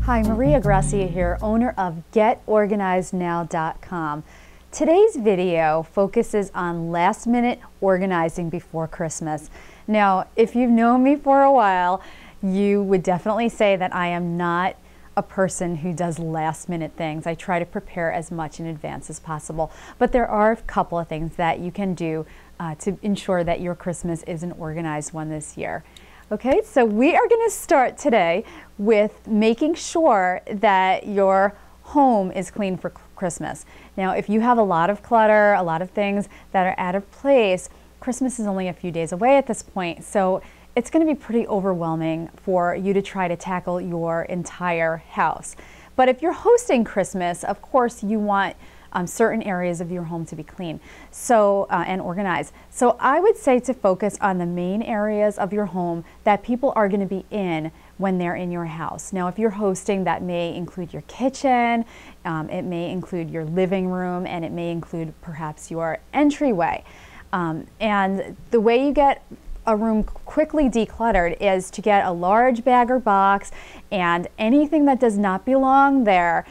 Hi, Maria Gracia here, owner of GetOrganizedNow.com. Today's video focuses on last-minute organizing before Christmas. Now, if you've known me for a while, you would definitely say that I am not a person who does last-minute things. I try to prepare as much in advance as possible, but there are a couple of things that you can do to ensure that your Christmas is an organized one this year. Okay, so we are going to start today with making sure that your home is clean for Christmas. Now, if you have a lot of clutter, a lot of things that are out of place, Christmas is only a few days away at this point, so it's going to be pretty overwhelming for you to try to tackle your entire house. But if you're hosting Christmas, of course you want certain areas of your home to be clean and organized. So I would say to focus on the main areas of your home that people are going to be in when they're in your house. Now, if you're hosting, that may include your kitchen, it may include your living room, and it may include perhaps your entryway. And the way you get a room quickly decluttered is to get a large bag or box, and anything that does not belong there,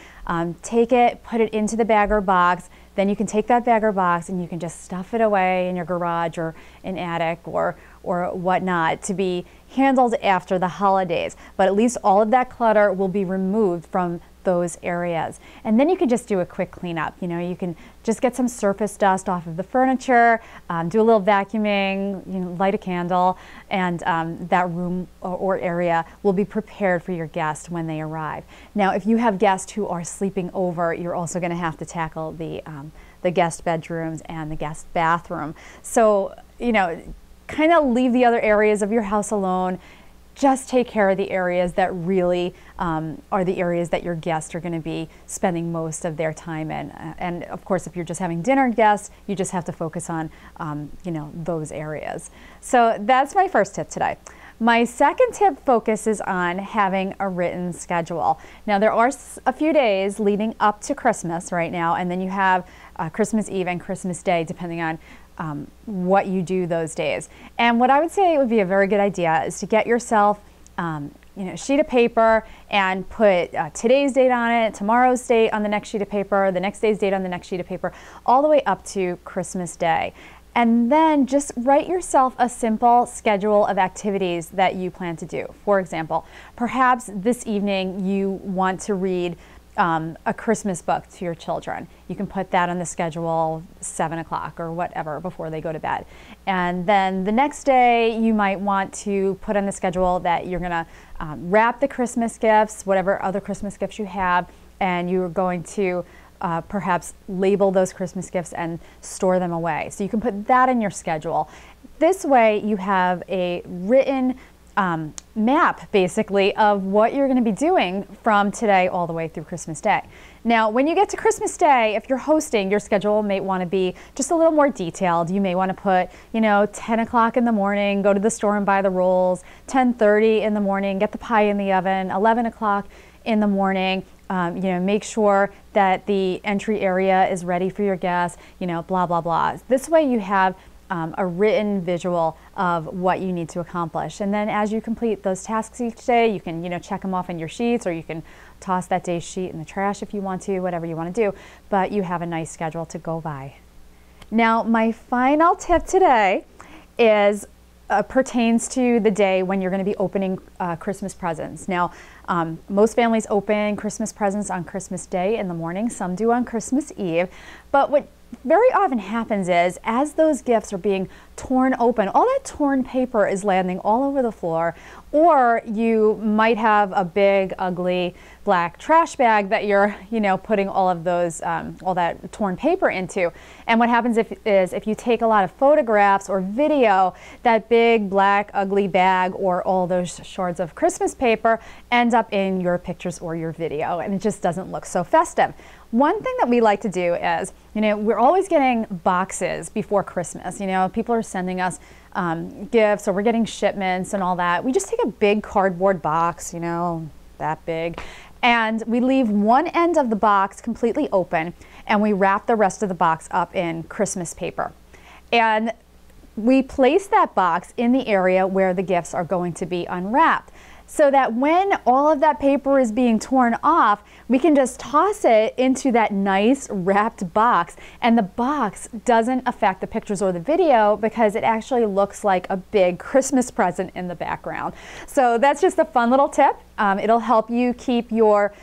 take it, put it into the bag or box. Then you can take that bag or box and you can just stuff it away in your garage or an attic or whatnot to be handled after the holidays. But at least all of that clutter will be removed from those areas. And then you can just do a quick cleanup. You know, you can just get some surface dust off of the furniture, do a little vacuuming, you know, light a candle, and that room or area will be prepared for your guests when they arrive. Now, if you have guests who are sleeping over, you're also going to have to tackle the guest bedrooms and the guest bathroom. So, you know, kind of leave the other areas of your house alone. Just take care of the areas that really are the areas that your guests are going to be spending most of their time in. And of course, if you're just having dinner guests, you just have to focus on you know, those areas. So that's my first tip today. My second tip focuses on having a written schedule. Now, there are a few days leading up to Christmas right now, and then you have Christmas Eve and Christmas Day, depending on what you do those days. And what I would say would be a very good idea is to get yourself you know, a sheet of paper and put today's date on it, tomorrow's date on the next sheet of paper, the next day's date on the next sheet of paper, all the way up to Christmas Day. And then just write yourself a simple schedule of activities that you plan to do. For example, perhaps this evening you want to read a Christmas book to your children. You can put that on the schedule 7 o'clock or whatever before they go to bed. And then the next day you might want to put on the schedule that you're going to wrap the Christmas gifts, whatever other Christmas gifts you have, and you're going to perhaps label those Christmas gifts and store them away. So you can put that in your schedule. This way you have a written map, basically, of what you're going to be doing from today all the way through Christmas Day. Now, when you get to Christmas Day, if you're hosting, your schedule may want to be just a little more detailed. You may want to put, you know, 10 o'clock in the morning, go to the store and buy the rolls, 10:30 in the morning, get the pie in the oven, 11 o'clock in the morning, you know, make sure that the entry area is ready for your guests, you know, blah, blah, blah. This way you have a written visual of what you need to accomplish. And then as you complete those tasks each day, you can, you know, check them off in your sheets, or you can toss that day's sheet in the trash if you want to, whatever you want to do, but you have a nice schedule to go by. Now, my final tip today is pertains to the day when you're going to be opening Christmas presents. Now, most families open Christmas presents on Christmas Day in the morning. Some do on Christmas Eve. But what very often happens is, as those gifts are being torn open, all that torn paper is landing all over the floor, or you might have a big, ugly black trash bag that you're, you know, putting all of those, all that torn paper into. And what happens is if you take a lot of photographs or video, that big, black, ugly bag or all those shards of Christmas paper end up in your pictures or your video, and it just doesn't look so festive. One thing that we like to do is, you know, we're always getting boxes before Christmas. You know, people are sending us gifts, or we're getting shipments and all that. We just take a big cardboard box, you know, that big, and we leave one end of the box completely open, and we wrap the rest of the box up in Christmas paper. And we place that box in the area where the gifts are going to be unwrapped, so that when all of that paper is being torn off, we can just toss it into that nice wrapped box, and the box doesn't affect the pictures or the video because it actually looks like a big Christmas present in the background. So that's just a fun little tip. It'll help you keep your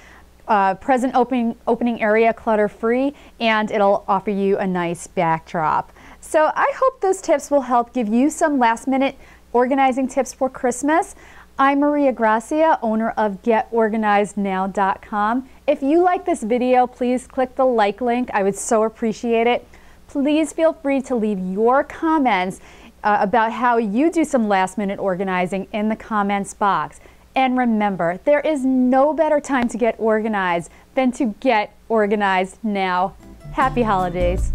present opening area clutter-free, and it'll offer you a nice backdrop. So I hope those tips will help give you some last-minute organizing tips for Christmas. I'm Maria Gracia, owner of GetOrganizedNow.com. If you like this video, please click the like link. I would so appreciate it. Please feel free to leave your comments about how you do some last-minute organizing in the comments box. And remember, there is no better time to get organized than to get organized now. Happy holidays.